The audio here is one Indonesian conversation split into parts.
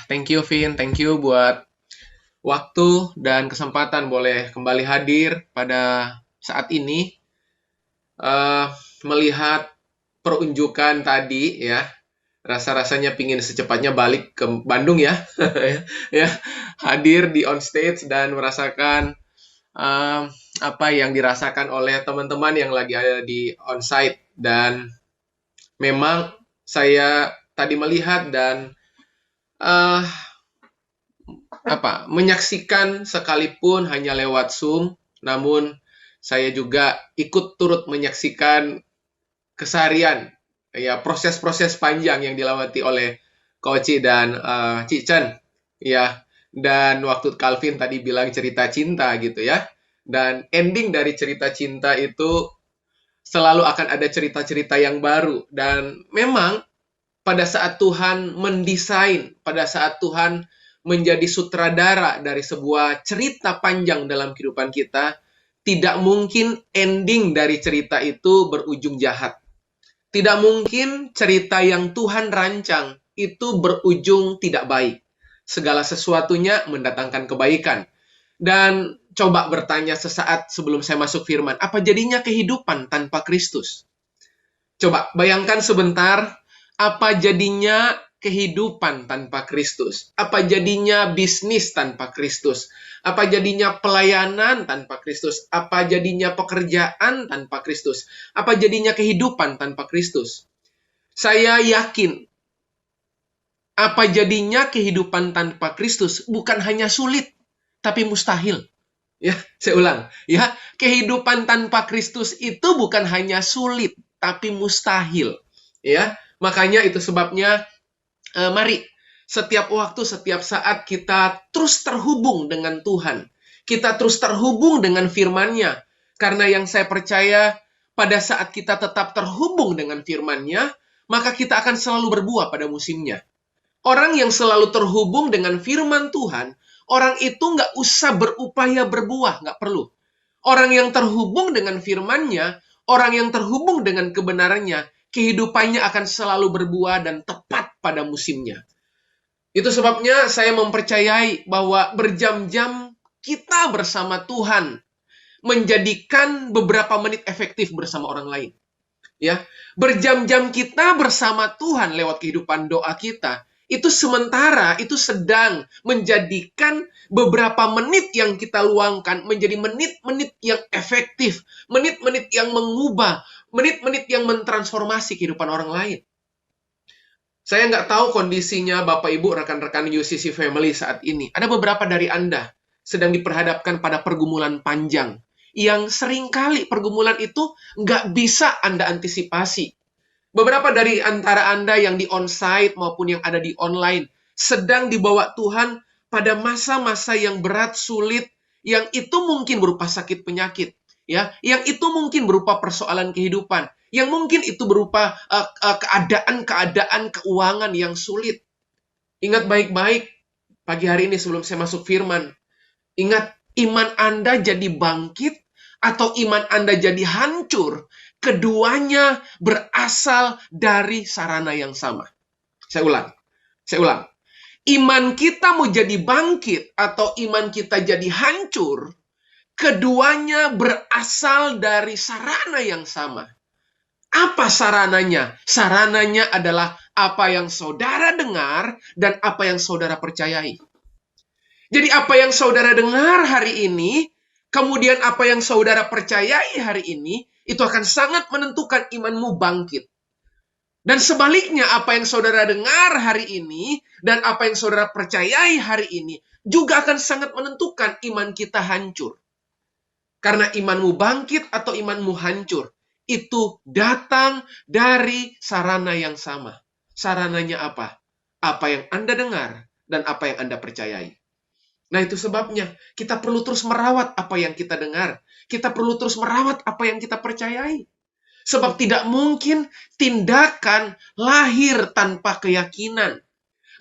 Thank you, Vin. Thank you buat waktu dan kesempatan boleh kembali hadir pada saat ini. Eh, Melihat perunjukan tadi ya, rasa-rasanya pingin secepatnya balik ke Bandung ya, ya, hadir di on stage dan merasakan eh, apa yang dirasakan oleh teman-teman yang lagi ada di onsite. Dan memang saya tadi melihat dan eh, menyaksikan sekalipun hanya lewat Zoom, namun saya juga ikut turut menyaksikan keseharian ya, proses-proses panjang yang dilewati oleh Koci dan Cik Chen ya. Dan waktu Calvin tadi bilang cerita cinta gitu ya, dan ending dari cerita cinta itu selalu akan ada cerita-cerita yang baru. Dan memang pada saat Tuhan mendesain, pada saat Tuhan menjadi sutradara dari sebuah cerita panjang dalam kehidupan kita, tidak mungkin ending dari cerita itu berujung jahat. Tidak mungkin cerita yang Tuhan rancang itu berujung tidak baik. Segala sesuatunya mendatangkan kebaikan. Dan coba bertanya sesaat sebelum saya masuk firman, apa jadinya kehidupan tanpa Kristus? Coba bayangkan sebentar, apa jadinya kehidupan tanpa Kristus? Apa jadinya bisnis tanpa Kristus? Apa jadinya pelayanan tanpa Kristus? Apa jadinya pekerjaan tanpa Kristus? Apa jadinya kehidupan tanpa Kristus? Saya yakin, apa jadinya kehidupan tanpa Kristus bukan hanya sulit, tapi mustahil. Ya, saya ulang. Ya, kehidupan tanpa Kristus itu bukan hanya sulit, tapi mustahil. Ya, makanya itu sebabnya mari setiap waktu, setiap saat kita terus terhubung dengan Tuhan. Kita terus terhubung dengan firman-Nya. Karena yang saya percaya, pada saat kita tetap terhubung dengan firman-Nya, maka kita akan selalu berbuah pada musimnya. Orang yang selalu terhubung dengan firman Tuhan, orang itu nggak usah berupaya berbuah, nggak perlu. Orang yang terhubung dengan firman-Nya, orang yang terhubung dengan kebenarannya, kehidupannya akan selalu berbuah dan tepat pada musimnya. Itu sebabnya saya mempercayai bahwa berjam-jam kita bersama Tuhan menjadikan beberapa menit efektif bersama orang lain. Ya, berjam-jam kita bersama Tuhan lewat kehidupan doa kita, itu sementara, itu sedang menjadikan beberapa menit yang kita luangkan menjadi menit-menit yang efektif, menit-menit yang mengubah, menit-menit yang mentransformasi kehidupan orang lain. Saya nggak tahu kondisinya Bapak Ibu rekan-rekan UCC Family saat ini. Ada beberapa dari Anda sedang diperhadapkan pada pergumulan panjang yang seringkali pergumulan itu nggak bisa Anda antisipasi. Beberapa dari antara Anda yang di onsite maupun yang ada di online sedang dibawa Tuhan pada masa-masa yang berat, sulit, yang itu mungkin berupa sakit penyakit, ya, yang itu mungkin berupa persoalan kehidupan, yang mungkin itu berupa keadaan-keadaan keuangan yang sulit. Ingat baik-baik pagi hari ini sebelum saya masuk firman. Ingat, iman Anda jadi bangkit atau iman Anda jadi hancur, keduanya berasal dari sarana yang sama. Saya ulang. Iman kita mau jadi bangkit atau iman kita jadi hancur, keduanya berasal dari sarana yang sama. Apa sarananya? Sarananya adalah apa yang saudara dengar dan apa yang saudara percayai. Jadi apa yang saudara dengar hari ini, kemudian apa yang saudara percayai hari ini, itu akan sangat menentukan imanmu bangkit. Dan sebaliknya, apa yang saudara dengar hari ini, dan apa yang saudara percayai hari ini, juga akan sangat menentukan iman kita hancur. Karena imanmu bangkit atau imanmu hancur, itu datang dari sarana yang sama. Sarananya apa? Apa yang Anda dengar, dan apa yang Anda percayai. Nah, itu sebabnya kita perlu terus merawat apa yang kita dengar. Kita perlu terus merawat apa yang kita percayai. Sebab tidak mungkin tindakan lahir tanpa keyakinan.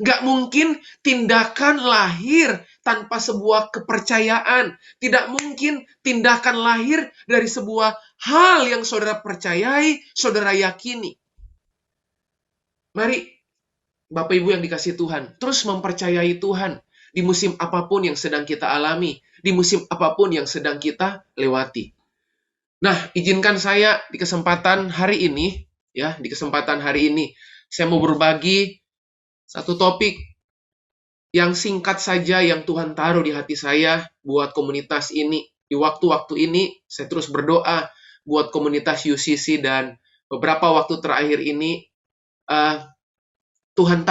Nggak mungkin tindakan lahir tanpa sebuah kepercayaan. Tidak mungkin tindakan lahir dari sebuah hal yang saudara percayai, saudara yakini. Mari Bapak Ibu yang dikasihi Tuhan, terus mempercayai Tuhan di musim apapun yang sedang kita alami, di musim apapun yang sedang kita lewati. Nah, izinkan saya di kesempatan hari ini, saya mau berbagi satu topik yang singkat saja yang Tuhan taruh di hati saya buat komunitas ini. Di waktu-waktu ini, saya terus berdoa buat komunitas UCC dan beberapa waktu terakhir ini, Tuhan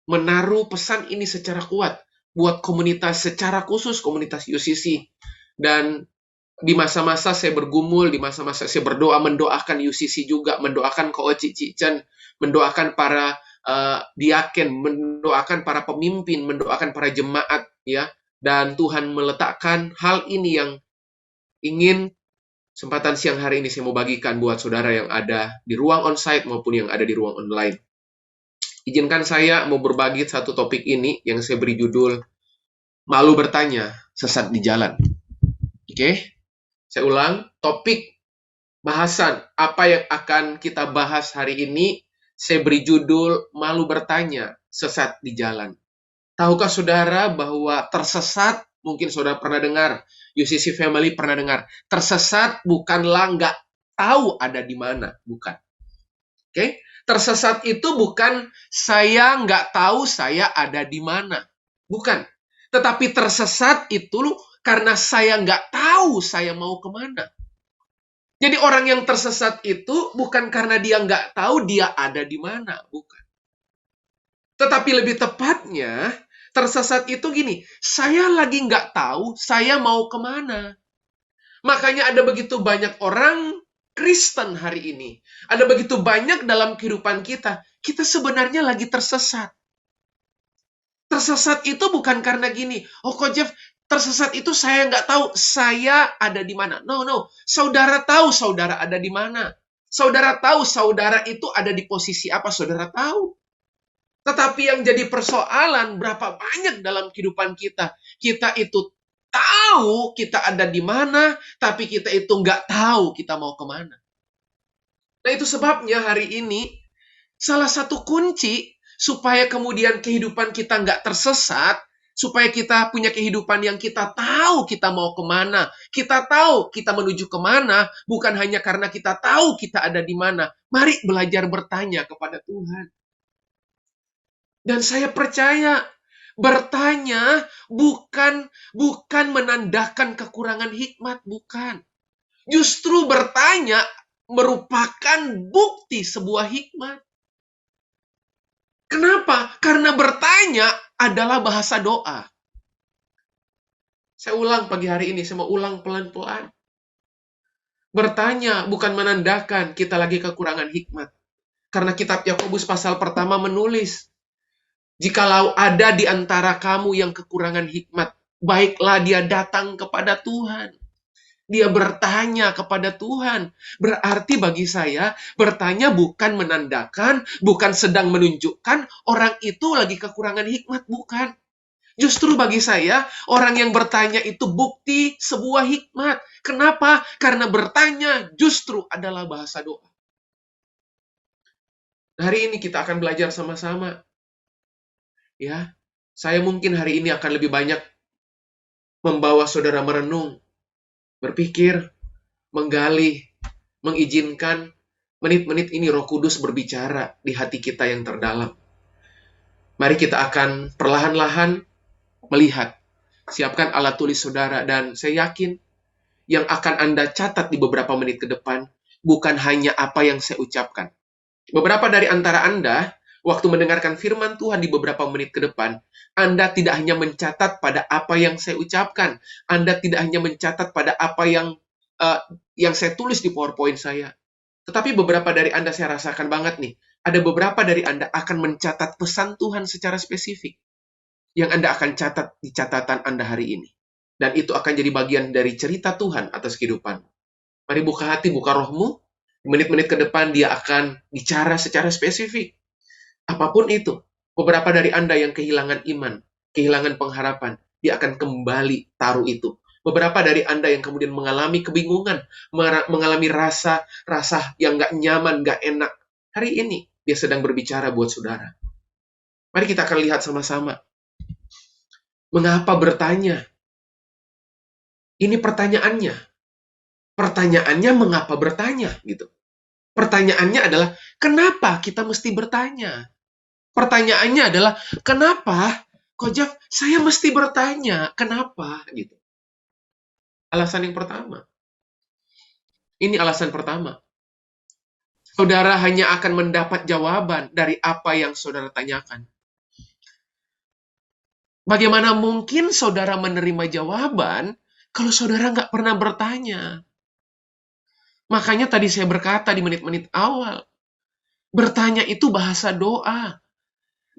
menaruh pesan ini secara kuat buat komunitas, secara khusus komunitas UCC. Dan di masa-masa saya bergumul, di masa-masa saya berdoa, mendoakan UCC juga, mendoakan Koci Cicen, mendoakan para diaken, mendoakan para pemimpin, mendoakan para jemaat, ya. Dan Tuhan meletakkan hal ini yang ingin kesempatan siang hari ini saya mau bagikan buat saudara yang ada di ruang onsite maupun yang ada di ruang online. Izinkan saya mau berbagi satu topik ini yang saya beri judul Malu Bertanya, Sesat di Jalan. Oke? Saya ulang, topik bahasan apa yang akan kita bahas hari ini, saya beri judul Malu Bertanya, Sesat di Jalan. Tahukah saudara bahwa tersesat, mungkin saudara pernah dengar, UCC Family pernah dengar, tersesat bukanlah nggak tahu ada di mana, bukan. Oke? Tersesat itu bukan saya nggak tahu saya ada di mana, bukan. Tetapi tersesat itu karena saya nggak tahu saya mau kemana. Jadi orang yang tersesat itu bukan karena dia nggak tahu dia ada di mana, bukan. Tetapi lebih tepatnya, tersesat itu gini, saya lagi nggak tahu saya mau kemana. Makanya ada begitu banyak orang Kristen hari ini. Ada begitu banyak dalam kehidupan kita. Kita sebenarnya lagi tersesat. Tersesat itu bukan karena gini, oh Coach Jeff, tersesat itu saya nggak tahu saya ada di mana. No. Saudara tahu saudara ada di mana. Saudara tahu saudara itu ada di posisi apa, saudara tahu. Tetapi yang jadi persoalan berapa banyak dalam kehidupan kita. Kita itu tahu kita ada di mana, tapi kita itu nggak tahu kita mau kemana. Nah itu sebabnya hari ini salah satu kunci supaya kemudian kehidupan kita nggak tersesat, supaya kita punya kehidupan yang kita tahu kita mau kemana, kita tahu kita menuju kemana, bukan hanya karena kita tahu kita ada di mana. Mari belajar bertanya kepada Tuhan. Dan saya percaya, bertanya bukan menandakan kekurangan hikmat, bukan. Justru bertanya merupakan bukti sebuah hikmat. Kenapa? Karena bertanya adalah bahasa doa. Saya ulang pagi hari ini, saya mau ulang pelan-pelan. Bertanya bukan menandakan kita lagi kekurangan hikmat. Karena kitab Yakobus pasal pertama menulis, jikalau ada di antara kamu yang kekurangan hikmat, baiklah dia datang kepada Tuhan. Dia bertanya kepada Tuhan. Berarti bagi saya, bertanya bukan menandakan, bukan sedang menunjukkan orang itu lagi kekurangan hikmat, bukan. Justru bagi saya, orang yang bertanya itu bukti sebuah hikmat. Kenapa? Karena bertanya justru adalah bahasa doa. Hari ini kita akan belajar sama-sama. Ya, saya mungkin hari ini akan lebih banyak membawa saudara merenung, berpikir, menggali, mengizinkan menit-menit ini Roh Kudus berbicara di hati kita yang terdalam. Mari kita akan perlahan-lahan melihat. Siapkan alat tulis saudara, dan saya yakin yang akan Anda catat di beberapa menit ke depan bukan hanya apa yang saya ucapkan. Beberapa dari antara Anda, waktu mendengarkan firman Tuhan di beberapa menit ke depan, Anda tidak hanya mencatat pada apa yang saya ucapkan. Anda tidak hanya mencatat pada apa yang saya tulis di PowerPoint saya. Tetapi beberapa dari Anda saya rasakan banget nih. Ada beberapa dari Anda akan mencatat pesan Tuhan secara spesifik. Yang Anda akan catat di catatan Anda hari ini. Dan itu akan jadi bagian dari cerita Tuhan atas kehidupan. Mari buka hati, buka rohmu. Menit-menit ke depan dia akan bicara secara spesifik. Apapun itu, beberapa dari Anda yang kehilangan iman, kehilangan pengharapan, dia akan kembali taruh itu. Beberapa dari Anda yang kemudian mengalami kebingungan, mengalami rasa yang nggak nyaman, nggak enak. Hari ini, dia sedang berbicara buat saudara. Mari kita akan lihat sama-sama. Mengapa bertanya? Ini pertanyaannya. Pertanyaannya mengapa bertanya gitu. Pertanyaannya adalah kenapa kita mesti bertanya? Pertanyaannya adalah kenapa Ko Jeff saya mesti bertanya? Kenapa gitu. Alasan yang pertama. Ini alasan pertama. Saudara hanya akan mendapat jawaban dari apa yang saudara tanyakan. Bagaimana mungkin saudara menerima jawaban kalau saudara nggak pernah bertanya? Makanya tadi saya berkata di menit-menit awal, bertanya itu bahasa doa.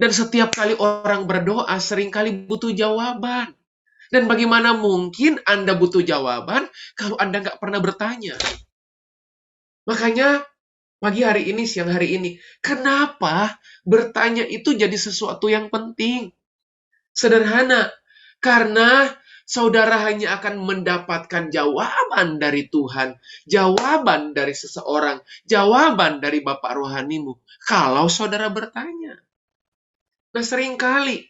Dan setiap kali orang berdoa, seringkali butuh jawaban. Dan bagaimana mungkin Anda butuh jawaban kalau Anda nggak pernah bertanya? Makanya pagi hari ini, siang hari ini, kenapa bertanya itu jadi sesuatu yang penting? Sederhana, karena saudara hanya akan mendapatkan jawaban dari Tuhan, jawaban dari seseorang, jawaban dari Bapak rohanimu, kalau saudara bertanya. Nah, seringkali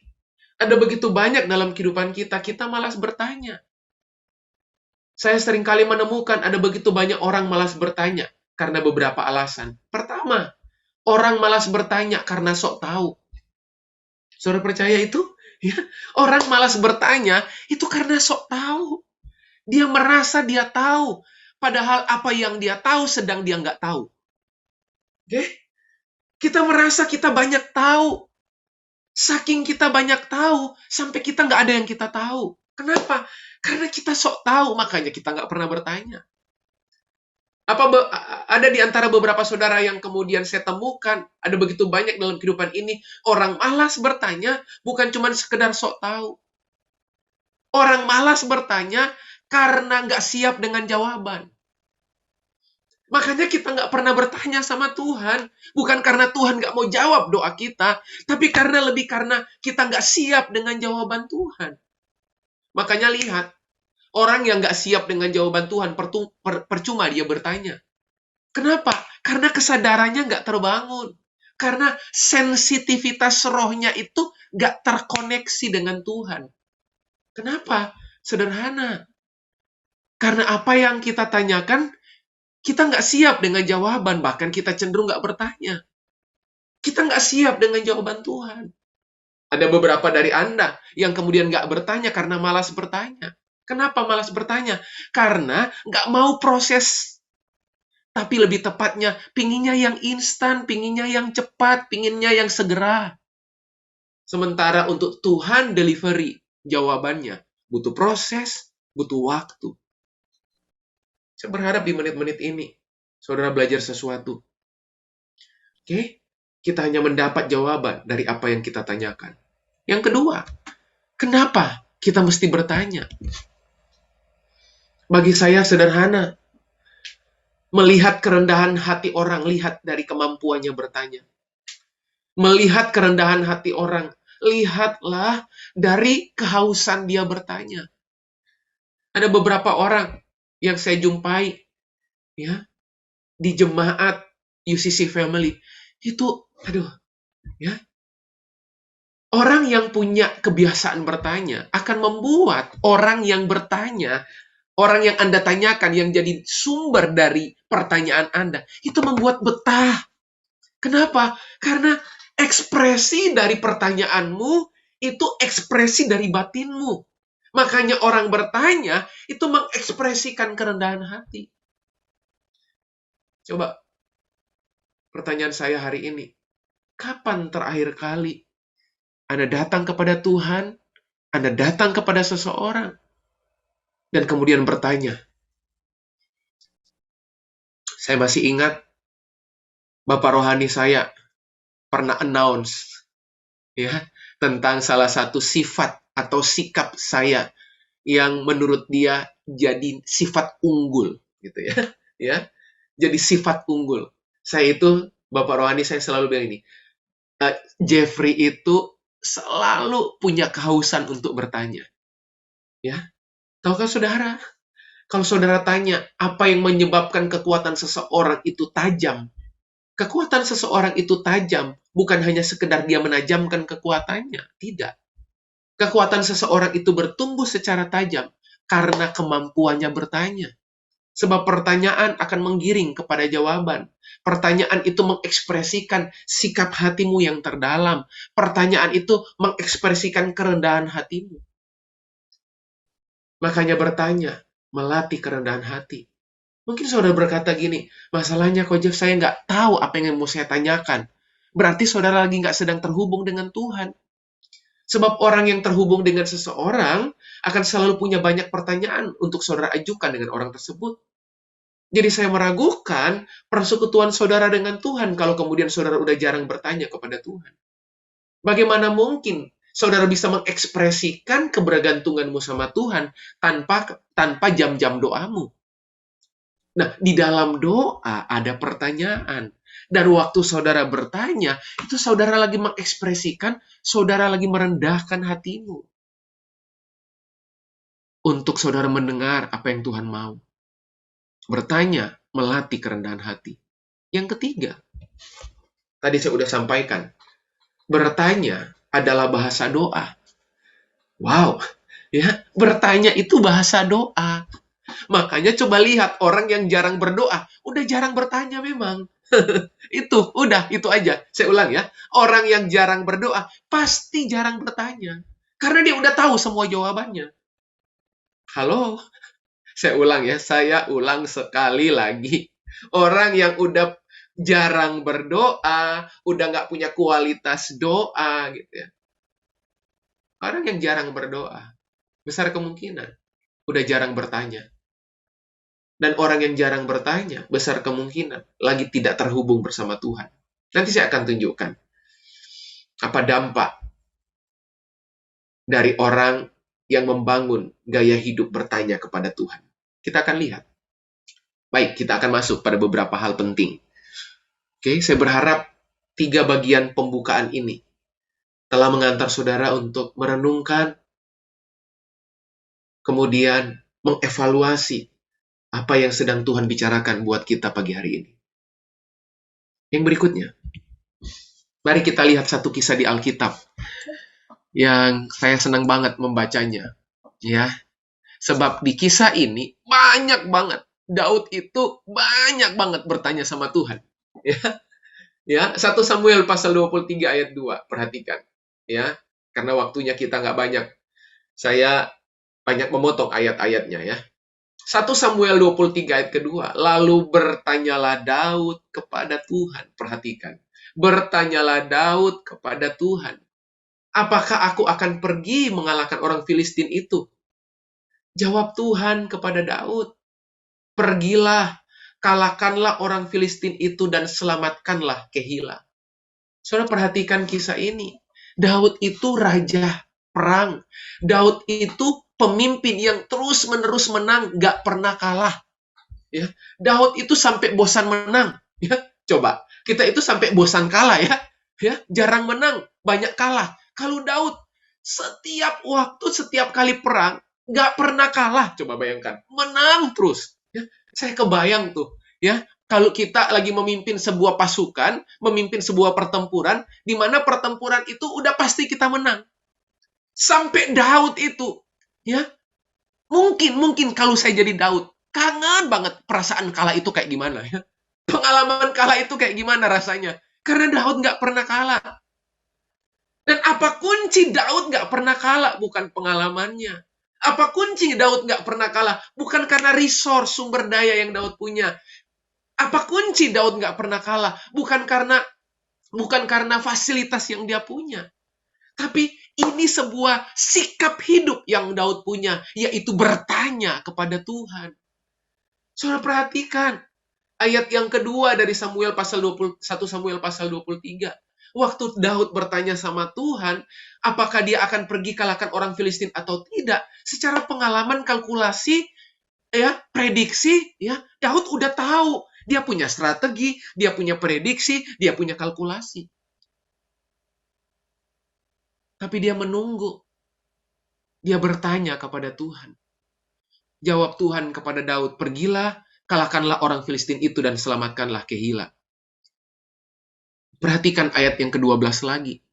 ada begitu banyak dalam kehidupan kita, kita malas bertanya. Saya seringkali menemukan ada begitu banyak orang malas bertanya karena beberapa alasan. Pertama, orang malas bertanya karena sok tahu. Saudara percaya itu? Ya, orang malas bertanya itu karena sok tahu. Dia merasa dia tahu. Padahal apa yang dia tahu sedang dia nggak tahu. Oke? Kita merasa kita banyak tahu. Saking kita banyak tahu, sampai kita nggak ada yang kita tahu. Kenapa? Karena kita sok tahu, makanya kita nggak pernah bertanya. Ada di antara beberapa saudara yang kemudian saya temukan, ada begitu banyak dalam kehidupan ini, orang malas bertanya bukan cuma sekedar sok tahu. Orang malas bertanya karena nggak siap dengan jawaban. Makanya kita nggak pernah bertanya sama Tuhan. Bukan karena Tuhan nggak mau jawab doa kita, tapi lebih karena kita nggak siap dengan jawaban Tuhan. Makanya lihat, orang yang nggak siap dengan jawaban Tuhan, percuma dia bertanya. Kenapa? Karena kesadarannya nggak terbangun. Karena sensitivitas rohnya itu nggak terkoneksi dengan Tuhan. Kenapa? Sederhana. Karena apa yang kita tanyakan, kita nggak siap dengan jawaban. Bahkan kita cenderung nggak bertanya. Kita nggak siap dengan jawaban Tuhan. Ada beberapa dari Anda yang kemudian nggak bertanya karena malas bertanya. Kenapa malas bertanya? Karena nggak mau proses. Tapi lebih tepatnya, pinginnya yang instan, pinginnya yang cepat, pinginnya yang segera. Sementara untuk Tuhan delivery, jawabannya butuh proses, butuh waktu. Saya berharap di menit-menit ini, saudara belajar sesuatu. Oke? Kita hanya mendapat jawaban dari apa yang kita tanyakan. Yang kedua, kenapa kita mesti bertanya? Bagi saya sederhana. Melihat kerendahan hati orang, lihat dari kemampuannya bertanya. Melihat kerendahan hati orang, lihatlah dari kehausan dia bertanya. Ada beberapa orang yang saya jumpai ya di jemaat UCC Family. Itu, ya. Orang yang punya kebiasaan bertanya akan membuat orang yang bertanya, orang yang Anda tanyakan, yang jadi sumber dari pertanyaan Anda, itu membuat betah. Kenapa? Karena ekspresi dari pertanyaanmu itu ekspresi dari batinmu. Makanya orang bertanya itu mengekspresikan kerendahan hati. Coba, pertanyaan saya hari ini. Kapan terakhir kali Anda datang kepada Tuhan, Anda datang kepada seseorang, dan kemudian bertanya? Saya masih ingat, Bapak rohani saya pernah announce ya tentang salah satu sifat atau sikap saya yang menurut dia jadi sifat unggul gitu ya. Ya. Jadi sifat unggul. Saya itu, Bapak rohani saya selalu bilang ini, Jeffrey itu selalu punya kehausan untuk bertanya. Ya. Tahukah saudara? Kalau saudara tanya, apa yang menyebabkan kekuatan seseorang itu tajam? Kekuatan seseorang itu tajam, bukan hanya sekedar dia menajamkan kekuatannya. Tidak. Kekuatan seseorang itu bertumbuh secara tajam karena kemampuannya bertanya. Sebab pertanyaan akan menggiring kepada jawaban. Pertanyaan itu mengekspresikan sikap hatimu yang terdalam. Pertanyaan itu mengekspresikan kerendahan hatimu. Makanya bertanya, melatih kerendahan hati. Mungkin saudara berkata gini, masalahnya Ko Jeff, saya nggak tahu apa yang mau saya tanyakan. Berarti saudara lagi nggak sedang terhubung dengan Tuhan. Sebab orang yang terhubung dengan seseorang akan selalu punya banyak pertanyaan untuk saudara ajukan dengan orang tersebut. Jadi saya meragukan persekutuan saudara dengan Tuhan kalau kemudian saudara udah jarang bertanya kepada Tuhan. Bagaimana mungkin saudara bisa mengekspresikan kebergantunganmu sama Tuhan tanpa jam-jam doamu? Nah, di dalam doa ada pertanyaan. Dan waktu saudara bertanya, itu saudara lagi mengekspresikan, saudara lagi merendahkan hatimu. Untuk saudara mendengar apa yang Tuhan mau. Bertanya, melatih kerendahan hati. Yang ketiga, tadi saya sudah sampaikan, bertanya adalah bahasa doa. Wow, ya, bertanya itu bahasa doa. Makanya coba lihat orang yang jarang berdoa, udah jarang bertanya memang. Itu aja. Saya ulang ya. Orang yang jarang berdoa, pasti jarang bertanya. Karena dia udah tahu semua jawabannya. Halo? Saya ulang ya, saya ulang sekali lagi. Orang yang udah jarang berdoa, udah nggak punya kualitas doa, gitu ya. Orang yang jarang berdoa, besar kemungkinan udah jarang bertanya. Dan orang yang jarang bertanya, besar kemungkinan lagi tidak terhubung bersama Tuhan. Nanti saya akan tunjukkan apa dampak dari orang yang membangun gaya hidup bertanya kepada Tuhan. Kita akan lihat. Baik, kita akan masuk pada beberapa hal penting. Oke, saya berharap 3 bagian pembukaan ini telah mengantar saudara untuk merenungkan, kemudian mengevaluasi apa yang sedang Tuhan bicarakan buat kita pagi hari ini. Yang berikutnya, mari kita lihat satu kisah di Alkitab yang saya senang banget membacanya. Ya, sebab di kisah ini banyak banget. Daud itu banyak banget bertanya sama Tuhan. Ya, 1 Samuel pasal 23 ayat 2. Perhatikan. Ya, karena waktunya kita nggak banyak. Saya banyak memotong ayat-ayatnya ya. 1 Samuel 23 ayat kedua. Lalu bertanyalah Daud kepada Tuhan. Perhatikan. Bertanyalah Daud kepada Tuhan. Apakah aku akan pergi mengalahkan orang Filistin itu? Jawab Tuhan kepada Daud. Pergilah, kalahkanlah orang Filistin itu dan selamatkanlah Kehila. Saudara perhatikan kisah ini. Daud itu raja perang. Daud itu pemimpin yang terus-menerus menang, gak pernah kalah. Ya, Daud itu sampai bosan menang. Ya, coba, kita itu sampai bosan kalah ya. Ya, jarang menang, banyak kalah. Kalau Daud setiap waktu, setiap kali perang, gak pernah kalah. Coba bayangkan, menang terus. Ya, saya kebayang tuh, ya. Kalau kita lagi memimpin sebuah pasukan, memimpin sebuah pertempuran, di mana pertempuran itu udah pasti kita menang. Sampai Daud itu, ya, mungkin kalau saya jadi Daud, kangen banget perasaan kalah itu kayak gimana ya. Pengalaman kalah itu kayak gimana rasanya. Karena Daud nggak pernah kalah. Dan apa kunci Daud nggak pernah kalah? Bukan pengalamannya. Apa kunci Daud nggak pernah kalah? Bukan karena resource, sumber daya yang Daud punya. Apa kunci Daud nggak pernah kalah? Bukan karena fasilitas yang dia punya. Tapi ini sebuah sikap hidup yang Daud punya, yaitu bertanya kepada Tuhan. Saudara perhatikan, ayat yang kedua dari Samuel pasal 1 Samuel pasal 23. Waktu Daud bertanya sama Tuhan, apakah dia akan pergi kalahkan orang Filistin atau tidak? Secara pengalaman, kalkulasi, ya, prediksi, ya, Daud udah tahu. Dia punya strategi, dia punya prediksi, dia punya kalkulasi. Tapi dia menunggu. Dia bertanya kepada Tuhan. Jawab Tuhan kepada Daud, pergilah, kalahkanlah orang Filistin itu dan selamatkanlah Kehila. Perhatikan ayat yang ke-12 lagi.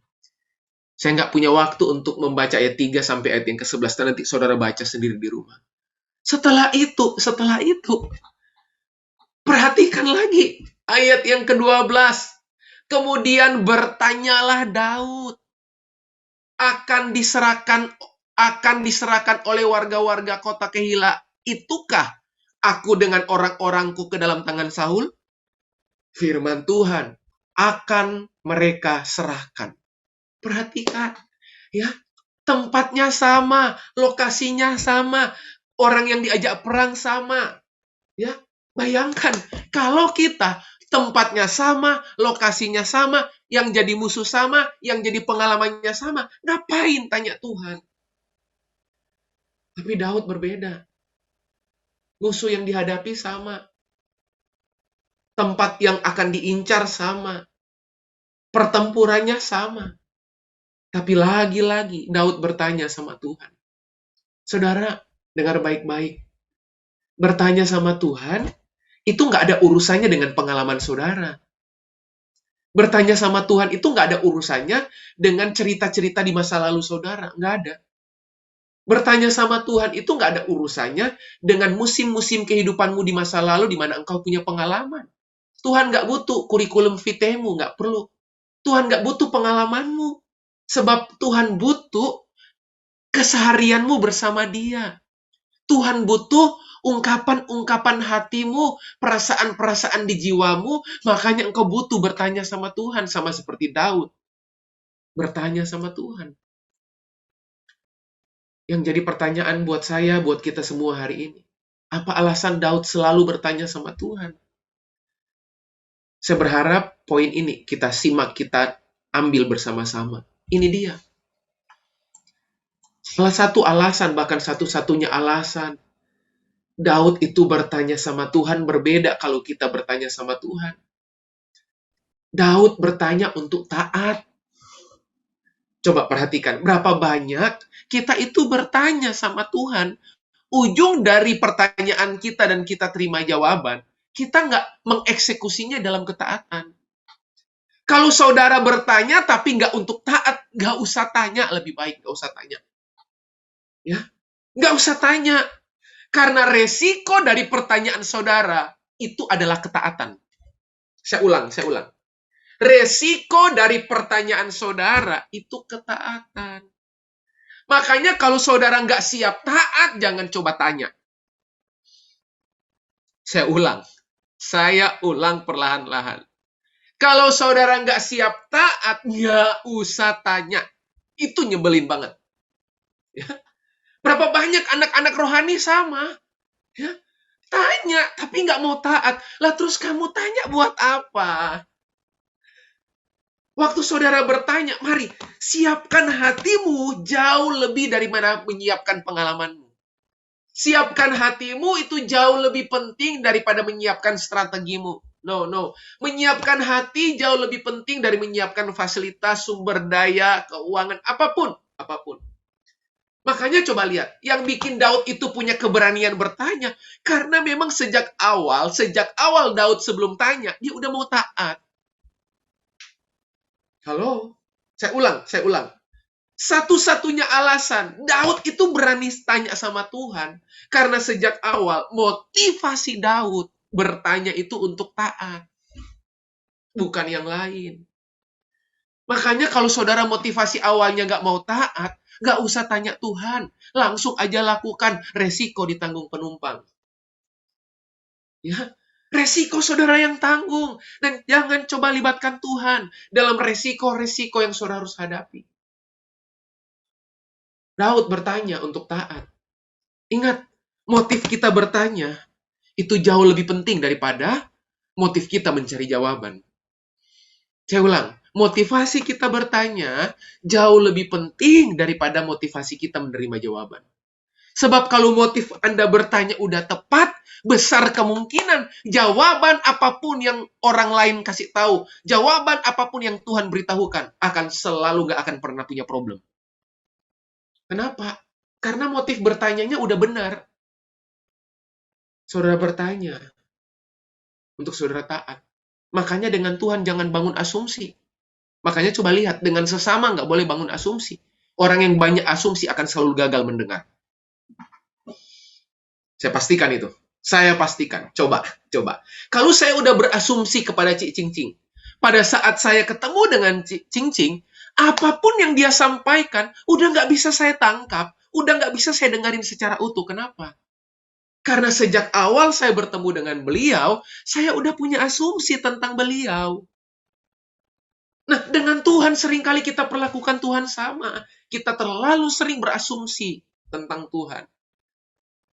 Saya nggak punya waktu untuk membaca ayat 3 sampai ayat yang ke-11. Nanti saudara baca sendiri di rumah. Setelah itu, perhatikan lagi ayat yang ke-12. Kemudian bertanyalah Daud, akan diserahkan oleh warga-warga kota Kehila. Itukah aku dengan orang-orangku ke dalam tangan Saul? Firman Tuhan, akan mereka serahkan. Perhatikan, ya, tempatnya sama, lokasinya sama, orang yang diajak perang sama. Ya, bayangkan kalau kita tempatnya sama, lokasinya sama, yang jadi musuh sama, yang jadi pengalamannya sama, ngapain tanya Tuhan? Tapi Daud berbeda. Musuh yang dihadapi sama. Tempat yang akan diincar sama. Pertempurannya sama. Tapi lagi-lagi Daud bertanya sama Tuhan. Saudara, dengar baik-baik. Bertanya sama Tuhan, itu nggak ada urusannya dengan pengalaman saudara. Bertanya sama Tuhan itu nggak ada urusannya dengan cerita-cerita di masa lalu saudara. Nggak ada. Bertanya sama Tuhan itu nggak ada urusannya dengan musim-musim kehidupanmu di masa lalu di mana engkau punya pengalaman. Tuhan nggak butuh kurikulum vitemu, nggak perlu. Tuhan nggak butuh pengalamanmu. Sebab Tuhan butuh keseharianmu bersama Dia. Tuhan butuh ungkapan-ungkapan hatimu, perasaan-perasaan di jiwamu, makanya engkau butuh bertanya sama Tuhan, sama seperti Daud. Bertanya sama Tuhan. Yang jadi pertanyaan buat saya, buat kita semua hari ini. Apa alasan Daud selalu bertanya sama Tuhan? Saya berharap poin ini kita simak, kita ambil bersama-sama. Ini dia. Salah satu alasan, bahkan satu-satunya alasan Daud itu bertanya sama Tuhan berbeda kalau kita bertanya sama Tuhan. Daud bertanya untuk taat. Coba perhatikan, berapa banyak kita itu bertanya sama Tuhan. Ujung dari pertanyaan kita dan kita terima jawaban, kita nggak mengeksekusinya dalam ketaatan. Kalau saudara bertanya tapi nggak untuk taat, nggak usah tanya, lebih baik nggak usah tanya. Ya, nggak usah tanya. Karena resiko dari pertanyaan saudara itu adalah ketaatan. Saya ulang. Resiko dari pertanyaan saudara itu ketaatan. Makanya kalau saudara nggak siap taat, jangan coba tanya. Saya ulang perlahan-lahan. Kalau saudara nggak siap taat, nggak usah tanya. Itu nyebelin banget. Ya. Berapa banyak anak-anak rohani sama? Ya. Tanya, tapi nggak mau taat. Lah terus kamu tanya buat apa? Waktu saudara bertanya, mari siapkan hatimu jauh lebih daripada menyiapkan pengalamanmu. Siapkan hatimu itu jauh lebih penting daripada menyiapkan strategimu. No. Menyiapkan hati jauh lebih penting dari menyiapkan fasilitas, sumber daya, keuangan, apapun. Makanya coba lihat, yang bikin Daud itu punya keberanian bertanya, karena memang sejak awal Daud sebelum tanya, dia udah mau taat. Halo? Saya ulang. Satu-satunya alasan Daud itu berani tanya sama Tuhan, karena sejak awal motivasi Daud bertanya itu untuk taat, bukan yang lain. Makanya kalau saudara motivasi awalnya nggak mau taat, nggak usah tanya Tuhan, langsung aja lakukan, resiko ditanggung penumpang. Ya, resiko saudara yang tanggung. Dan jangan coba libatkan Tuhan dalam resiko-resiko yang saudara harus hadapi. Daud bertanya untuk taat. Ingat, motif kita bertanya itu jauh lebih penting daripada motif kita mencari jawaban. Saya ulang, motivasi kita bertanya jauh lebih penting daripada motivasi kita menerima jawaban. Sebab kalau motif Anda bertanya udah tepat, besar kemungkinan jawaban apapun yang orang lain kasih tahu, jawaban apapun yang Tuhan beritahukan, akan selalu gak akan pernah punya problem. Kenapa? Karena motif bertanyanya udah benar. Saudara bertanya untuk saudara taat. Makanya dengan Tuhan jangan bangun asumsi. Makanya coba lihat, dengan sesama nggak boleh bangun asumsi. Orang yang banyak asumsi akan selalu gagal mendengar. Saya pastikan itu. Saya pastikan. Coba. Kalau saya udah berasumsi kepada Cik Cing, pada saat saya ketemu dengan Cik Cing, apapun yang dia sampaikan, udah nggak bisa saya tangkap, udah nggak bisa saya dengarin secara utuh. Kenapa? Karena sejak awal saya bertemu dengan beliau, saya udah punya asumsi tentang beliau. Nah, dengan Tuhan seringkali kita perlakukan Tuhan sama. Kita terlalu sering berasumsi tentang Tuhan.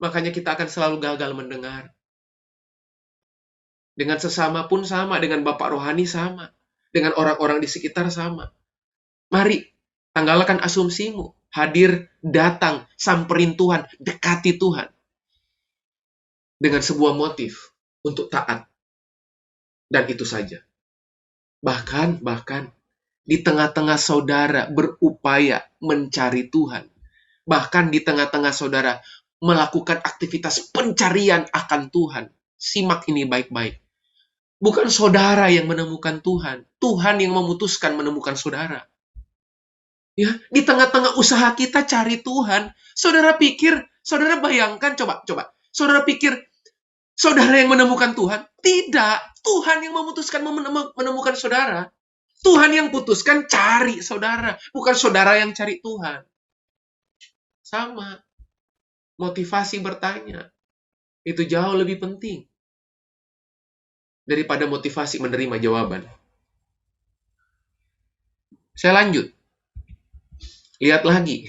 Makanya kita akan selalu gagal mendengar. Dengan sesama pun sama, dengan Bapak Rohani sama, dengan orang-orang di sekitar sama. Mari, tanggalkan asumsimu. Hadir, datang, samperin Tuhan, dekati Tuhan. Dengan sebuah motif untuk taat. Dan itu saja. Bahkan, di tengah-tengah saudara berupaya mencari Tuhan. Bahkan di tengah-tengah saudara melakukan aktivitas pencarian akan Tuhan. Simak ini baik-baik. Bukan saudara yang menemukan Tuhan. Tuhan yang memutuskan menemukan saudara. Ya, di tengah-tengah usaha kita cari Tuhan, saudara bayangkan, coba. Saudara pikir, saudara yang menemukan Tuhan? Tidak. Tuhan yang memutuskan menemukan saudara. Tuhan yang putuskan cari saudara. Bukan saudara yang cari Tuhan. Sama. Motivasi bertanya. Itu jauh lebih penting daripada motivasi menerima jawaban. Saya lanjut. Lihat lagi.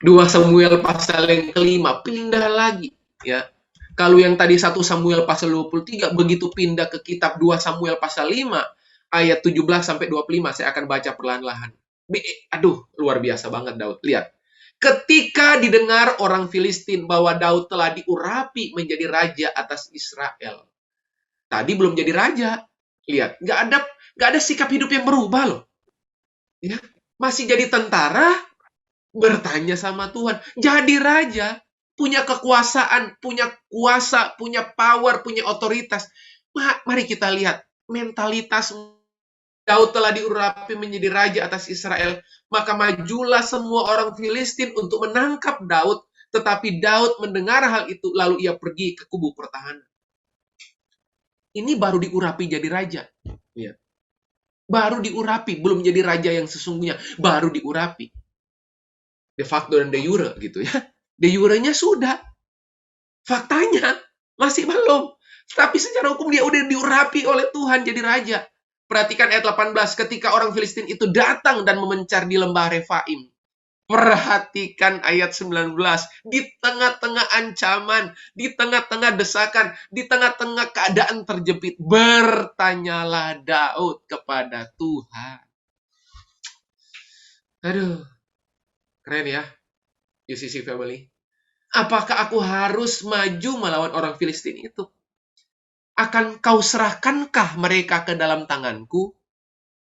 2 Samuel pasal yang kelima, pindah lagi. Ya. Kalau yang tadi 1 Samuel pasal 23, begitu pindah ke kitab 2 Samuel pasal 5, ayat 17-25, saya akan baca perlahan-lahan. Aduh, luar biasa banget Daud. Lihat. Ketika didengar orang Filistin bahwa Daud telah diurapi menjadi raja atas Israel. Tadi belum jadi raja. Lihat, nggak ada sikap hidup yang berubah loh. Ya, masih jadi tentara, bertanya sama Tuhan. Jadi raja, punya kekuasaan, punya kuasa, punya power, punya otoritas. Mari kita lihat mentalitas Daud telah diurapi menjadi raja atas Israel. Maka majulah semua orang Filistin untuk menangkap Daud. Tetapi Daud mendengar hal itu, lalu ia pergi ke kubu pertahanan. Ini baru diurapi jadi raja. Ya. Baru diurapi, belum jadi raja yang sesungguhnya. Baru diurapi. De facto dan de jure gitu ya. De jurenya sudah. Faktanya masih belum. Tapi secara hukum dia udah diurapi oleh Tuhan jadi raja. Perhatikan ayat 18. Ketika orang Filistin itu datang dan memencar di lembah Refaim. Perhatikan ayat 19. Di tengah-tengah ancaman, di tengah-tengah desakan, di tengah-tengah keadaan terjepit, bertanyalah Daud kepada Tuhan. Aduh, keren ya, UCC Family. Apakah aku harus maju melawan orang Filistin itu? Akan kau serahkankah mereka ke dalam tanganku?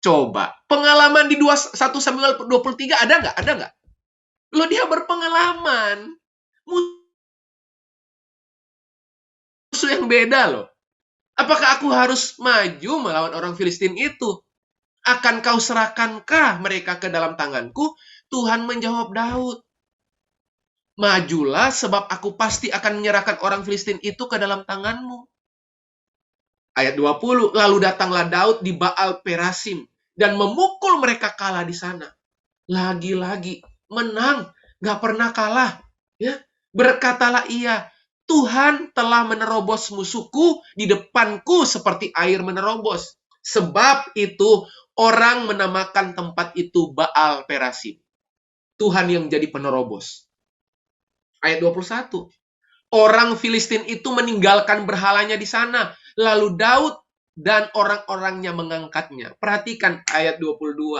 Coba. Pengalaman di 1 Samuel 23 ada nggak? Ada nggak? Loh, dia berpengalaman. Musuh yang beda loh. Apakah aku harus maju melawan orang Filistin itu? Akan kau serahkankah mereka ke dalam tanganku? Tuhan menjawab Daud. Majulah sebab aku pasti akan menyerahkan orang Filistin itu ke dalam tanganmu. Ayat 20, lalu datanglah Daud di Baal Perasim dan memukul mereka kalah di sana. Lagi-lagi menang, gak pernah kalah. Ya, berkatalah ia, Tuhan telah menerobos musuhku di depanku seperti air menerobos. Sebab itu orang menamakan tempat itu Baal Perasim. Tuhan yang jadi penerobos. Ayat 21. Orang Filistin itu meninggalkan berhalanya di sana. Lalu Daud dan orang-orangnya mengangkatnya. Perhatikan ayat 22.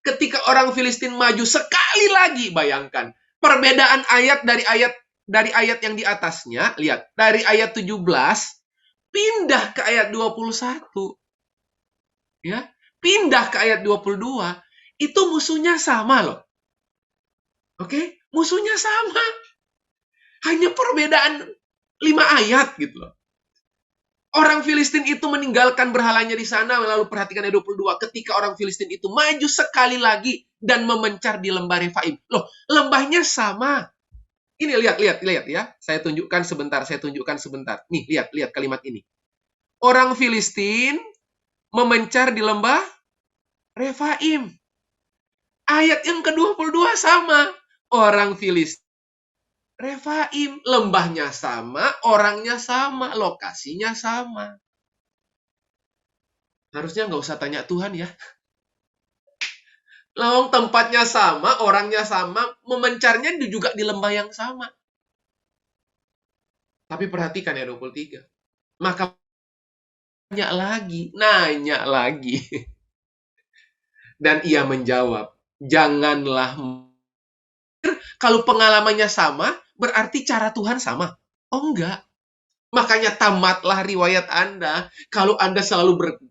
Ketika orang Filistin maju sekali lagi, bayangkan. Perbedaan ayat dari ayat yang di atasnya. Lihat, dari ayat 17 pindah ke ayat 21. Ya, pindah ke ayat 22. Itu musuhnya sama loh. Oke? Musuhnya sama. Hanya perbedaan 5 ayat gitu loh. Orang Filistin itu meninggalkan berhalanya di sana, lalu perhatikan ayat 22. Ketika orang Filistin itu maju sekali lagi dan memencar di lembah Refaim. Loh, lembahnya sama. Ini lihat ya. Saya tunjukkan sebentar. Nih, lihat kalimat ini. Orang Filistin memencar di lembah Refaim. Ayat yang ke-22 sama. Orang Filistin Refaim, lembahnya sama, orangnya sama, lokasinya sama. Harusnya nggak usah tanya Tuhan ya. Lawang tempatnya sama, orangnya sama, memencarnya juga di lembah yang sama. Tapi perhatikan ya 23. Maka nanya lagi. Dan ia menjawab, janganlah. Kalau pengalamannya sama, berarti cara Tuhan sama. Oh enggak. Makanya tamatlah riwayat Anda kalau Anda selalu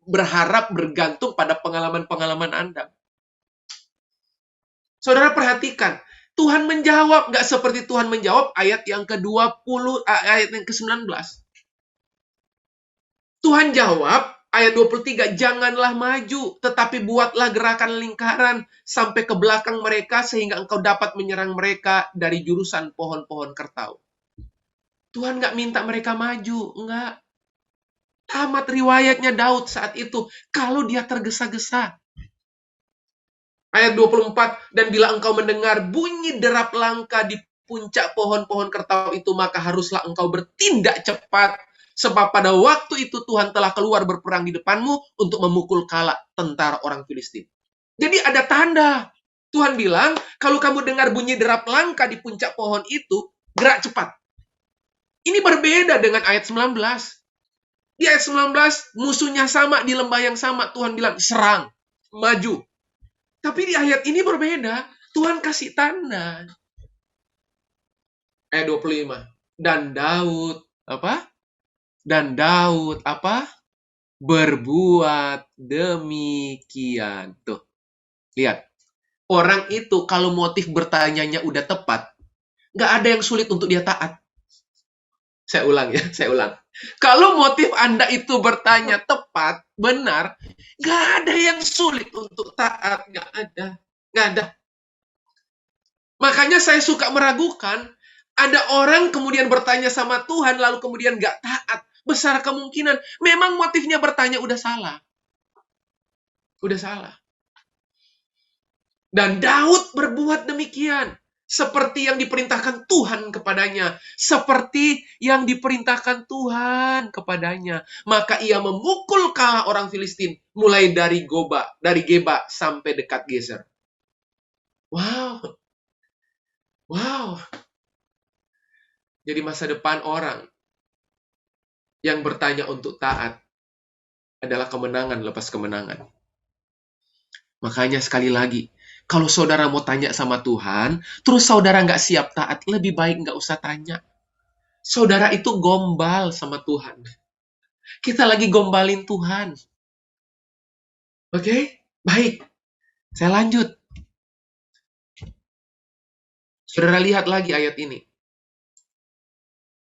berharap bergantung pada pengalaman-pengalaman Anda. Saudara perhatikan, Tuhan menjawab, nggak seperti Tuhan menjawab ayat yang ke-20, ayat yang ke-19. Tuhan jawab, ayat 23, janganlah maju, tetapi buatlah gerakan lingkaran sampai ke belakang mereka sehingga engkau dapat menyerang mereka dari jurusan pohon-pohon kertau. Tuhan nggak minta mereka maju, enggak. Tamat riwayatnya Daud saat itu, kalau dia tergesa-gesa. Ayat 24, dan bila engkau mendengar bunyi derap langkah di puncak pohon-pohon kertau itu, maka haruslah engkau bertindak cepat, sebab pada waktu itu Tuhan telah keluar berperang di depanmu untuk memukul kala tentara orang Filistin. Jadi ada tanda. Tuhan bilang, kalau kamu dengar bunyi derap langkah di puncak pohon itu, gerak cepat. Ini berbeda dengan ayat 19. Di ayat 19, musuhnya sama, di lembah yang sama. Tuhan bilang, serang, maju. Tapi di ayat ini berbeda. Tuhan kasih tanda. Ayat 25. Dan Daud, berbuat demikian. Tuh, lihat. Orang itu kalau motif bertanyanya udah tepat, nggak ada yang sulit untuk dia taat. Saya ulang. Kalau motif Anda itu bertanya tepat, benar, nggak ada yang sulit untuk taat. Nggak ada. Makanya saya suka meragukan, ada orang kemudian bertanya sama Tuhan, lalu kemudian nggak taat. Besar kemungkinan, memang motifnya bertanya udah salah. Dan Daud berbuat demikian. Seperti yang diperintahkan Tuhan kepadanya. Maka ia memukul kalah orang Filistin. Mulai dari Geba sampai dekat Gezer. Wow. Jadi masa depan orang yang bertanya untuk taat adalah kemenangan lepas kemenangan. Makanya sekali lagi, kalau saudara mau tanya sama Tuhan, terus saudara nggak siap taat, lebih baik nggak usah tanya. Saudara itu gombal sama Tuhan. Kita lagi gombalin Tuhan. Oke? Baik. Saya lanjut. Saudara lihat lagi ayat ini.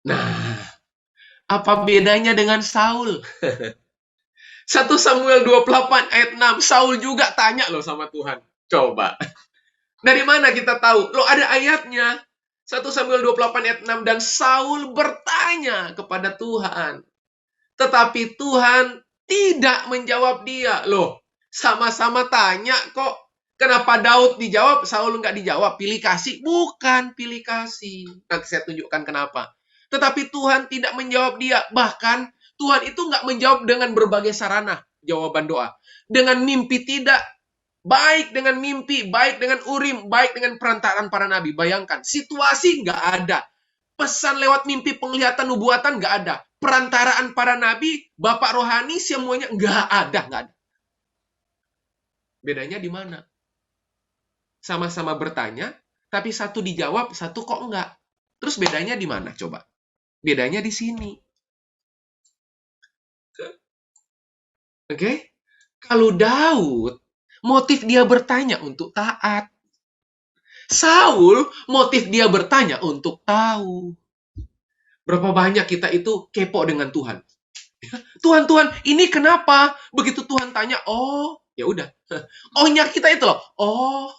Nah, apa bedanya dengan Saul? 1 Samuel 28 ayat 6. Saul juga tanya loh sama Tuhan. Coba. Dari mana kita tahu? Loh ada ayatnya. 1 Samuel 28 ayat 6. Dan Saul bertanya kepada Tuhan. Tetapi Tuhan tidak menjawab dia. Loh, sama-sama tanya kok. Kenapa Daud dijawab, Saul nggak dijawab? Pilih kasih? Bukan pilih kasih. Nanti saya tunjukkan kenapa. Tetapi Tuhan tidak menjawab dia. Bahkan Tuhan itu nggak menjawab dengan berbagai sarana jawaban doa. Dengan mimpi tidak. Baik dengan mimpi, baik dengan urim, baik dengan perantaraan para nabi. Bayangkan, situasi nggak ada. Pesan lewat mimpi, penglihatan, nubuatan nggak ada. Perantaraan para nabi, bapak rohani, semuanya nggak ada. Bedanya di mana? Sama-sama bertanya, tapi satu dijawab, satu kok enggak. Terus bedanya di mana? Coba. Bedanya di sini. Oke? Kalau Daud, motif dia bertanya untuk taat. Saul, motif dia bertanya untuk tahu. Berapa banyak kita itu kepo dengan Tuhan. Tuhan, Tuhan, ini kenapa? Begitu Tuhan tanya, oh, ya udah. Oh-nya kita itu loh. Oh,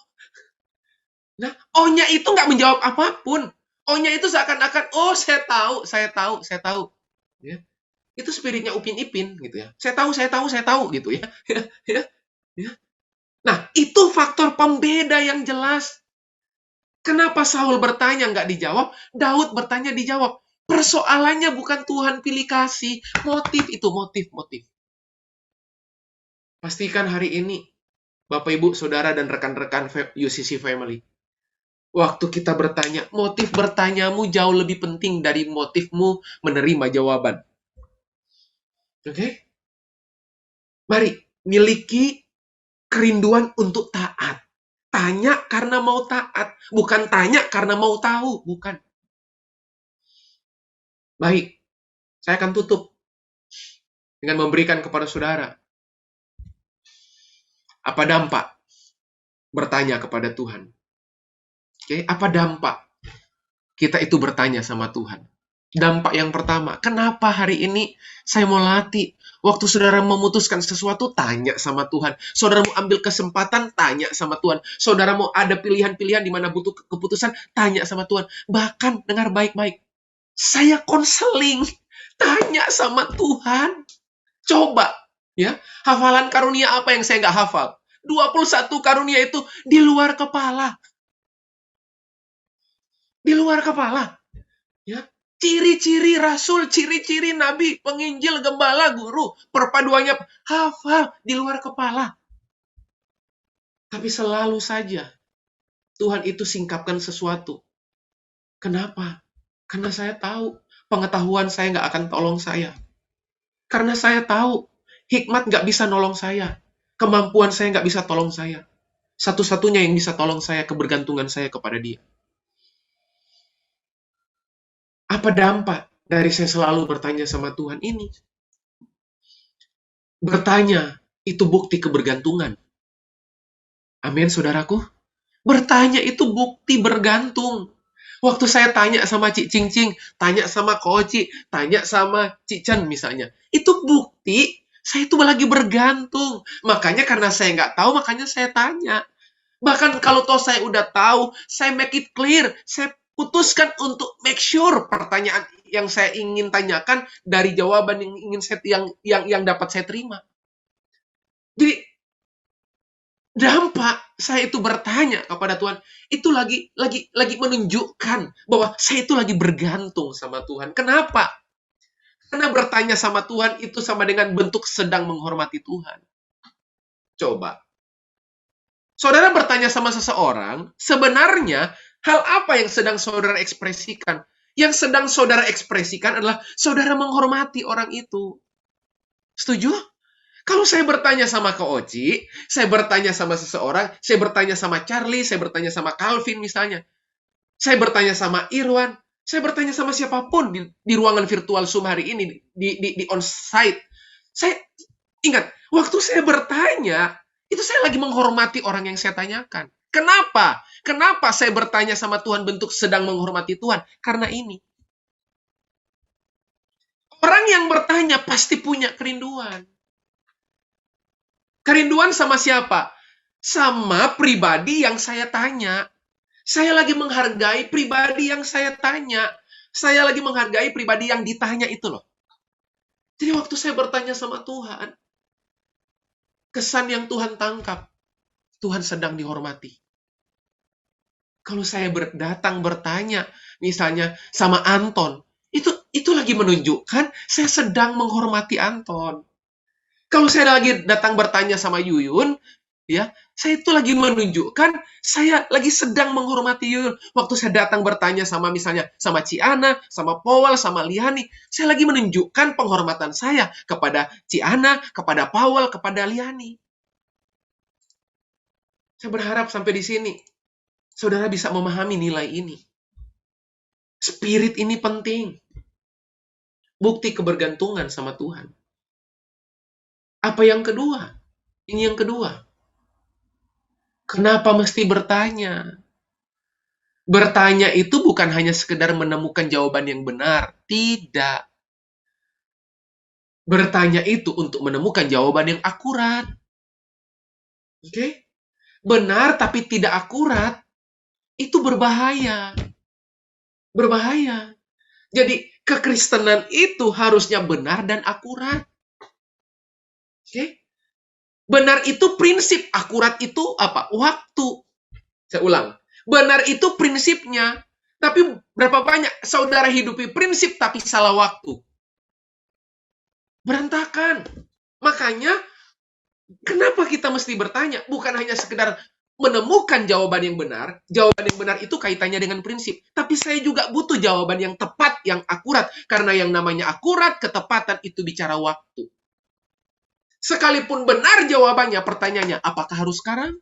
nah, oh-nya itu nggak menjawab apapun. Oh-nya itu seakan-akan, oh, saya tahu, saya tahu, saya tahu. Ya. Itu spiritnya Upin Ipin gitu ya. Saya tahu, saya tahu, saya tahu gitu ya. Ya, ya. Nah, itu faktor pembeda yang jelas. Kenapa Saul bertanya nggak dijawab, Daud bertanya dijawab. Persoalannya bukan Tuhan pilih kasih, motif itu, motif. Pastikan hari ini, Bapak, Ibu, Saudara, dan rekan-rekan UCC Family, waktu kita bertanya, motif bertanyamu jauh lebih penting dari motifmu menerima jawaban. Oke? Mari, miliki kerinduan untuk taat. Tanya karena mau taat, bukan tanya karena mau tahu, bukan. Baik, saya akan tutup dengan memberikan kepada saudara apa dampak bertanya kepada Tuhan. Oke, apa dampak kita itu bertanya sama Tuhan? Dampak yang pertama, kenapa hari ini saya mau latih? Waktu saudara memutuskan sesuatu, tanya sama Tuhan. Saudara mau ambil kesempatan, tanya sama Tuhan. Saudara mau ada pilihan-pilihan di mana butuh keputusan, tanya sama Tuhan. Bahkan, dengar baik-baik, saya konseling, tanya sama Tuhan. Coba, ya, hafalan karunia apa yang saya nggak hafal? 21 karunia itu di luar kepala. Di luar kepala. Ya, ciri-ciri rasul, ciri-ciri nabi, penginjil, gembala, guru, perpaduannya hafal di luar kepala. Tapi selalu saja Tuhan itu singkapkan sesuatu. Kenapa? Karena saya tahu pengetahuan saya nggak akan tolong saya. Karena saya tahu hikmat nggak bisa nolong saya. Kemampuan saya nggak bisa tolong saya. Satu-satunya yang bisa tolong saya kebergantungan saya kepada Dia. Apa dampak dari saya selalu bertanya sama Tuhan ini? Bertanya itu bukti kebergantungan. Amin, saudaraku. Bertanya itu bukti bergantung. Waktu saya tanya sama Cik Cing Cing, tanya sama Ko Oci, tanya sama Cik Chan misalnya, itu bukti saya itu lagi bergantung. Makanya karena saya nggak tahu, makanya saya tanya. Bahkan kalau toh saya udah tahu, saya make it clear. Saya putuskan untuk make sure pertanyaan yang saya ingin tanyakan dari jawaban yang ingin saya yang dapat saya terima. Jadi dampak saya itu bertanya kepada Tuhan itu lagi menunjukkan bahwa saya itu lagi bergantung sama Tuhan. Kenapa? Karena bertanya sama Tuhan itu sama dengan bentuk sedang menghormati Tuhan. Coba. Saudara bertanya sama seseorang, sebenarnya hal apa yang sedang saudara ekspresikan? Yang sedang saudara ekspresikan adalah saudara menghormati orang itu. Setuju? Kalau saya bertanya sama Kak Oci, saya bertanya sama seseorang, saya bertanya sama Charlie, saya bertanya sama Calvin misalnya, saya bertanya sama Irwan, saya bertanya sama siapapun di ruangan virtual Zoom hari ini, di on-site. Saya ingat, waktu saya bertanya, itu saya lagi menghormati orang yang saya tanyakan. Kenapa? Kenapa saya bertanya sama Tuhan bentuk sedang menghormati Tuhan? Karena ini. Orang yang bertanya pasti punya kerinduan. Kerinduan sama siapa? Sama pribadi yang saya tanya. Saya lagi menghargai pribadi yang saya tanya. Saya lagi menghargai pribadi yang ditanya itu loh. Jadi waktu saya bertanya sama Tuhan, kesan yang Tuhan tangkap, Tuhan sedang dihormati. Kalau saya datang bertanya, misalnya sama Anton, itu lagi menunjukkan saya sedang menghormati Anton. Kalau saya lagi datang bertanya sama Yuyun, ya, saya itu lagi menunjukkan saya lagi sedang menghormati Yuyun. Waktu saya datang bertanya sama misalnya sama Ciana, sama Powell, sama Liani, saya lagi menunjukkan penghormatan saya kepada Ciana, kepada Powell, kepada Liani. Saya berharap sampai di sini saudara bisa memahami nilai ini. Spirit ini penting. Bukti kebergantungan sama Tuhan. Apa yang kedua? Ini yang kedua. Kenapa mesti bertanya? Bertanya itu bukan hanya sekedar menemukan jawaban yang benar. Tidak. Bertanya itu untuk menemukan jawaban yang akurat. Oke? Benar tapi tidak akurat, itu berbahaya. Berbahaya. Jadi, kekristenan itu harusnya benar dan akurat. Oke? Benar itu prinsip, akurat itu apa? Waktu. Saya ulang. Benar itu prinsipnya. Tapi berapa banyak saudara hidupi prinsip tapi salah waktu? Berantakan. Makanya, kenapa kita mesti bertanya? Bukan hanya sekedar menemukan jawaban yang benar. Jawaban yang benar itu kaitannya dengan prinsip. Tapi saya juga butuh jawaban yang tepat, yang akurat. Karena yang namanya akurat, ketepatan itu bicara waktu. Sekalipun benar jawabannya, pertanyaannya, apakah harus sekarang?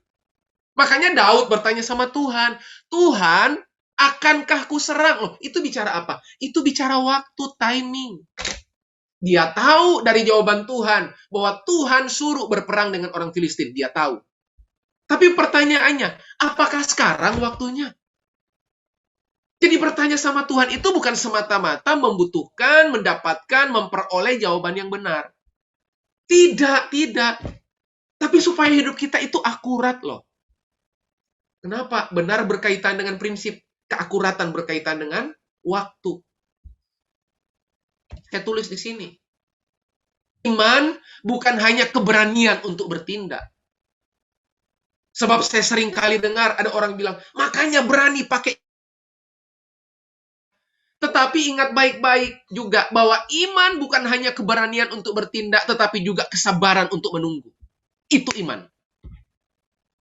Makanya Daud bertanya sama Tuhan, Tuhan, akankah ku serang? Loh, itu bicara apa? Itu bicara waktu, timing. Dia tahu dari jawaban Tuhan, bahwa Tuhan suruh berperang dengan orang Filistin. Dia tahu. Tapi pertanyaannya, apakah sekarang waktunya? Jadi bertanya sama Tuhan itu bukan semata-mata membutuhkan, mendapatkan, memperoleh jawaban yang benar. Tidak, tidak. Tapi supaya hidup kita itu akurat loh. Kenapa? Benar berkaitan dengan prinsip. Keakuratan berkaitan dengan waktu. Saya tulis di sini. Iman bukan hanya keberanian untuk bertindak. Sebab saya sering kali dengar ada orang bilang, makanya berani pakai. Tetapi ingat baik-baik juga bahwa iman bukan hanya keberanian untuk bertindak, tetapi juga kesabaran untuk menunggu. Itu iman.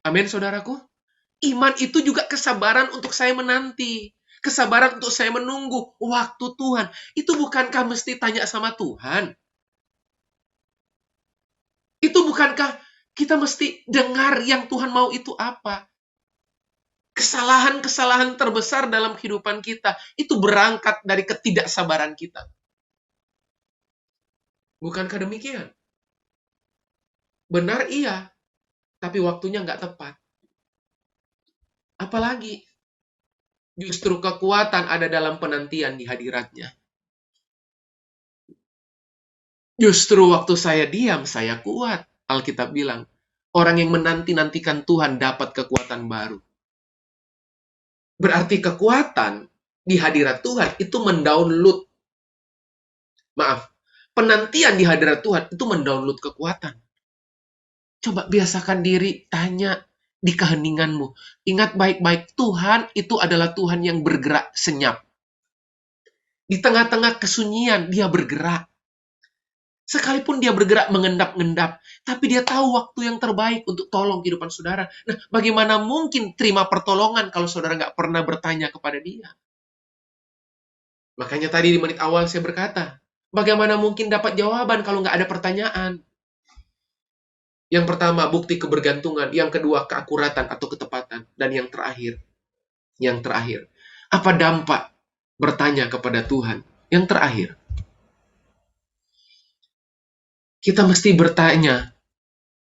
Amin, saudaraku. Iman itu juga kesabaran untuk saya menanti. Kesabaran untuk saya menunggu waktu Tuhan. Itu bukankah mesti tanya sama Tuhan? Itu bukankah kita mesti dengar yang Tuhan mau itu apa? Kesalahan-kesalahan terbesar dalam kehidupan kita itu berangkat dari ketidaksabaran kita. Bukankah demikian? Benar iya, tapi waktunya nggak tepat. Apalagi, justru kekuatan ada dalam penantian di hadiratnya. Justru waktu saya diam, saya kuat. Alkitab bilang, orang yang menanti-nantikan Tuhan dapat kekuatan baru. Berarti kekuatan di hadirat Tuhan itu mendownload. Maaf, penantian di hadirat Tuhan itu mendownload kekuatan. Coba biasakan diri, tanya di keheninganmu. Ingat baik-baik, Tuhan itu adalah Tuhan yang bergerak senyap. Di tengah-tengah kesunyian, dia bergerak. Sekalipun dia bergerak mengendap-endap, tapi dia tahu waktu yang terbaik untuk tolong kehidupan saudara. Nah, bagaimana mungkin terima pertolongan kalau saudara nggak pernah bertanya kepada dia? Makanya tadi di menit awal saya berkata, bagaimana mungkin dapat jawaban kalau nggak ada pertanyaan? Yang pertama, bukti kebergantungan. Yang kedua, keakuratan atau ketepatan. Dan yang terakhir, apa dampak bertanya kepada Tuhan? Yang terakhir, kita mesti bertanya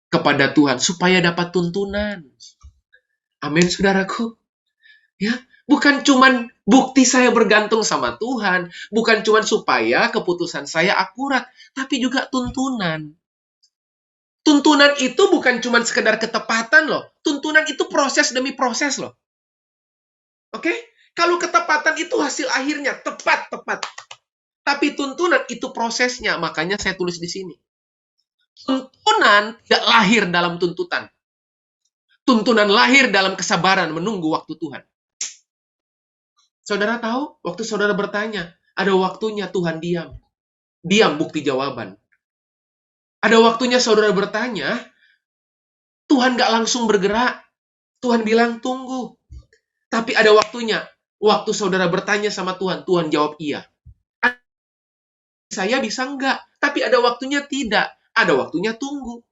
kepada Tuhan supaya dapat tuntunan. Amin, saudaraku. Ya, bukan cuman bukti saya bergantung sama Tuhan, bukan cuman supaya keputusan saya akurat, tapi juga tuntunan. Tuntunan itu bukan cuma sekedar ketepatan loh. Tuntunan itu proses demi proses loh. Oke? Kalau ketepatan itu hasil akhirnya, tepat. Tapi tuntunan itu prosesnya, makanya saya tulis di sini. Tuntunan tidak lahir dalam tuntutan. Tuntunan lahir dalam kesabaran menunggu waktu Tuhan. Saudara tahu, waktu saudara bertanya, ada waktunya Tuhan diam. Diam bukti jawaban. Ada waktunya saudara bertanya, Tuhan gak langsung bergerak. Tuhan bilang tunggu. Tapi ada waktunya. Waktu saudara bertanya sama Tuhan, Tuhan jawab iya. Saya bisa enggak, tapi ada waktunya tidak. Ada waktunya tunggu.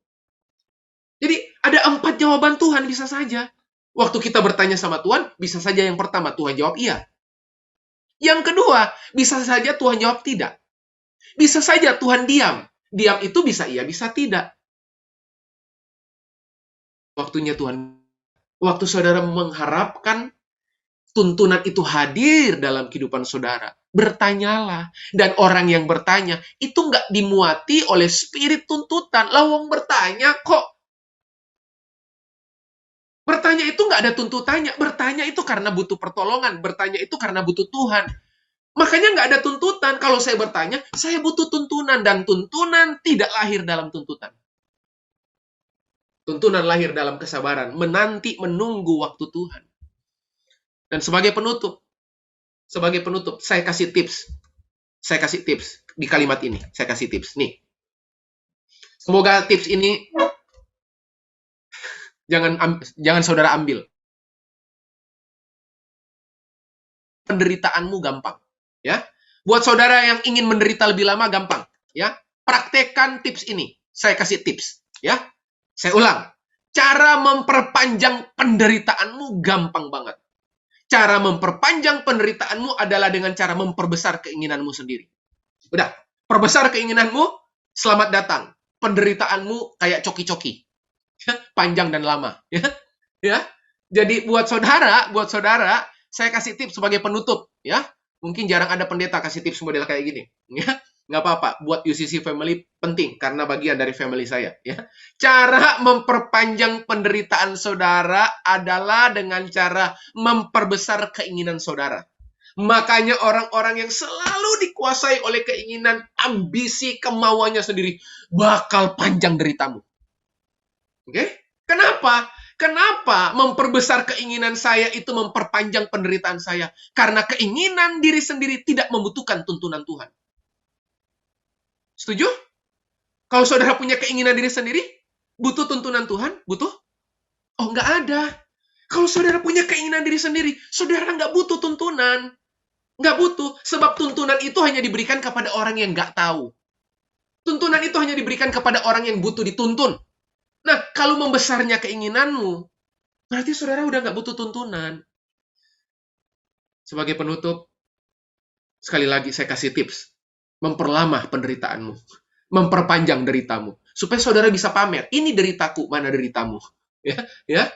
Jadi ada 4 jawaban Tuhan bisa saja. Waktu kita bertanya sama Tuhan, bisa saja yang pertama Tuhan jawab iya. Yang kedua, bisa saja Tuhan jawab tidak. Bisa saja Tuhan diam. Diam itu bisa iya, bisa tidak. Waktunya Tuhan. Waktu saudara mengharapkan tuntunan itu hadir dalam kehidupan saudara. bertanyalah. Dan orang yang bertanya, itu nggak dimuati oleh spirit tuntutan. Lawang bertanya kok. Bertanya itu nggak ada tuntutannya. Bertanya itu karena butuh pertolongan. Bertanya itu karena butuh Tuhan. Makanya nggak ada tuntutan. Kalau saya bertanya, saya butuh tuntunan. Dan tuntunan tidak lahir dalam tuntutan. Tuntunan lahir dalam kesabaran. Menanti, menunggu waktu Tuhan. Dan sebagai penutup, saya kasih tips. Saya kasih tips di kalimat ini. Saya kasih tips. Nih. Semoga tips ini jangan saudara ambil. Penderitaanmu gampang, ya. Buat saudara yang ingin menderita lebih lama gampang, ya. Praktekkan tips ini. Saya kasih tips, ya. Saya ulang. Cara memperpanjang penderitaanmu gampang banget. Cara memperpanjang penderitaanmu adalah dengan cara memperbesar keinginanmu sendiri. Udah, perbesar keinginanmu, selamat datang. Penderitaanmu kayak coki-coki. Panjang dan lama, ya. Ya. Jadi buat saudara, saya kasih tips sebagai penutup, ya. Mungkin jarang ada pendeta kasih tips model kayak gini, ya. Nggak apa-apa, buat UCC Family penting karena bagian dari family saya, ya. Cara memperpanjang penderitaan saudara adalah dengan cara memperbesar keinginan saudara. Makanya orang-orang yang selalu dikuasai oleh keinginan, ambisi, kemauannya sendiri bakal panjang deritamu. Oke? Kenapa? Kenapa memperbesar keinginan saya itu memperpanjang penderitaan saya? Karena keinginan diri sendiri tidak membutuhkan tuntunan Tuhan. Setuju? Kalau saudara punya keinginan diri sendiri, butuh tuntunan Tuhan? Butuh? Oh, nggak ada. Kalau saudara punya keinginan diri sendiri, saudara nggak butuh tuntunan. Nggak butuh. Sebab tuntunan itu hanya diberikan kepada orang yang nggak tahu. Tuntunan itu hanya diberikan kepada orang yang butuh dituntun. Nah, kalau membesarnya keinginanmu, berarti saudara udah nggak butuh tuntunan. Sebagai penutup, sekali lagi saya kasih tips. Memperlama penderitaanmu. Memperpanjang deritamu. Supaya saudara bisa pamer. Ini deritaku, mana deritamu. Ya.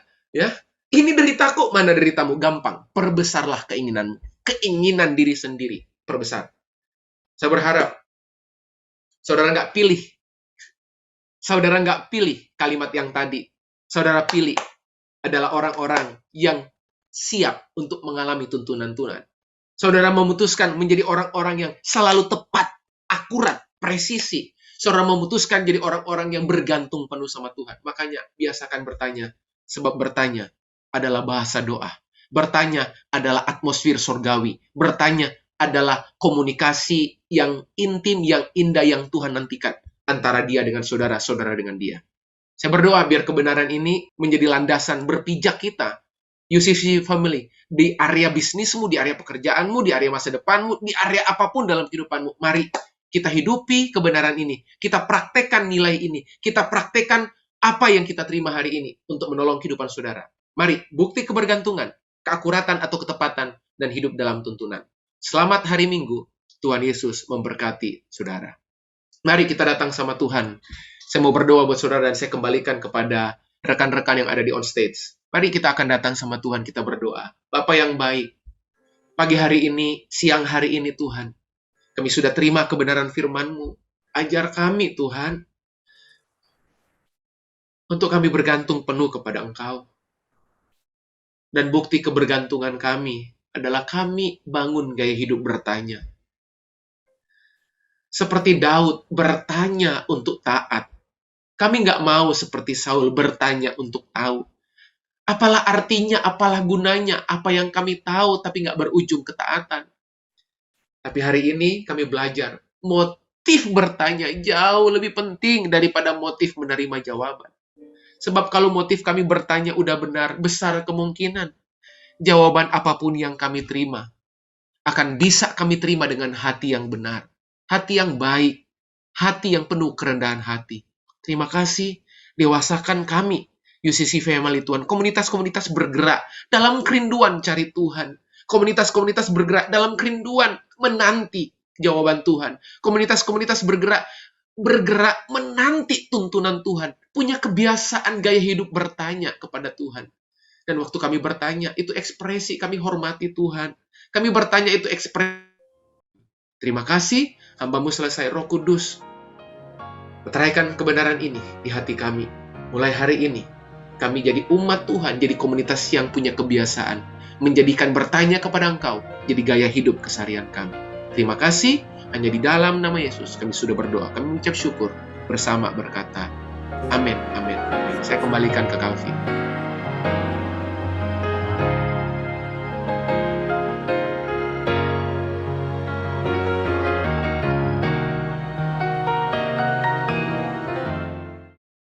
Ini deritaku, mana deritamu. Gampang. Perbesarlah keinginanmu. Keinginan diri sendiri. Perbesar. Saya berharap saudara nggak pilih. Saudara nggak pilih kalimat yang tadi. Saudara pilih adalah orang-orang yang siap untuk mengalami tuntunan Tuhan. Saudara memutuskan menjadi orang-orang yang selalu tepat, akurat, presisi. Saudara memutuskan jadi orang-orang yang bergantung penuh sama Tuhan. Makanya biasakan bertanya. Sebab bertanya adalah bahasa doa. Bertanya adalah atmosfer surgawi. Bertanya adalah komunikasi yang intim, yang indah, yang Tuhan nantikan. Antara dia dengan saudara, saudara dengan dia. Saya berdoa biar kebenaran ini menjadi landasan berpijak kita. UCC Family. Di area bisnismu, di area pekerjaanmu, di area masa depanmu, di area apapun dalam kehidupanmu. Mari kita hidupi kebenaran ini. Kita praktekkan nilai ini. Kita praktekkan apa yang kita terima hari ini untuk menolong kehidupan saudara. Mari, bukti kebergantungan, keakuratan atau ketepatan, dan hidup dalam tuntunan. Selamat hari Minggu. Tuhan Yesus memberkati saudara. Mari kita datang sama Tuhan. Saya mau berdoa buat saudara dan saya kembalikan kepada rekan-rekan yang ada di on stage. Mari kita akan datang sama Tuhan, kita berdoa. Bapa yang baik, pagi hari ini, siang hari ini Tuhan, kami sudah terima kebenaran firman-Mu. Ajar kami Tuhan, untuk kami bergantung penuh kepada Engkau. Dan bukti kebergantungan kami adalah kami bangun gaya hidup bertanya. Seperti Daud bertanya untuk taat. Kami nggak mau seperti Saul bertanya untuk tahu. Apalah artinya, apalah gunanya, apa yang kami tahu tapi nggak berujung ketaatan. Tapi hari ini kami belajar, motif bertanya jauh lebih penting daripada motif menerima jawaban. Sebab kalau motif kami bertanya udah benar, besar kemungkinan jawaban apapun yang kami terima akan bisa kami terima dengan hati yang benar. Hati yang baik, hati yang penuh kerendahan hati. Terima kasih, dewasakan kami, UCC Family Tuhan. Komunitas-komunitas bergerak dalam kerinduan cari Tuhan. Komunitas-komunitas bergerak dalam kerinduan menanti jawaban Tuhan. Komunitas-komunitas bergerak menanti tuntunan Tuhan. Punya kebiasaan gaya hidup bertanya kepada Tuhan. Dan waktu kami bertanya, itu ekspresi kami hormati Tuhan. Kami bertanya itu ekspresi Terima kasih, hamba-Mu selesai Roh Kudus. Meteraikan kebenaran ini di hati kami. Mulai hari ini, kami jadi umat Tuhan, jadi komunitas yang punya kebiasaan, menjadikan bertanya kepada Engkau, jadi gaya hidup keseharian kami. Terima kasih, hanya di dalam nama Yesus kami sudah berdoa. Kami mengucap syukur bersama berkata, amin, amin, amin. Saya kembalikan ke Calvin.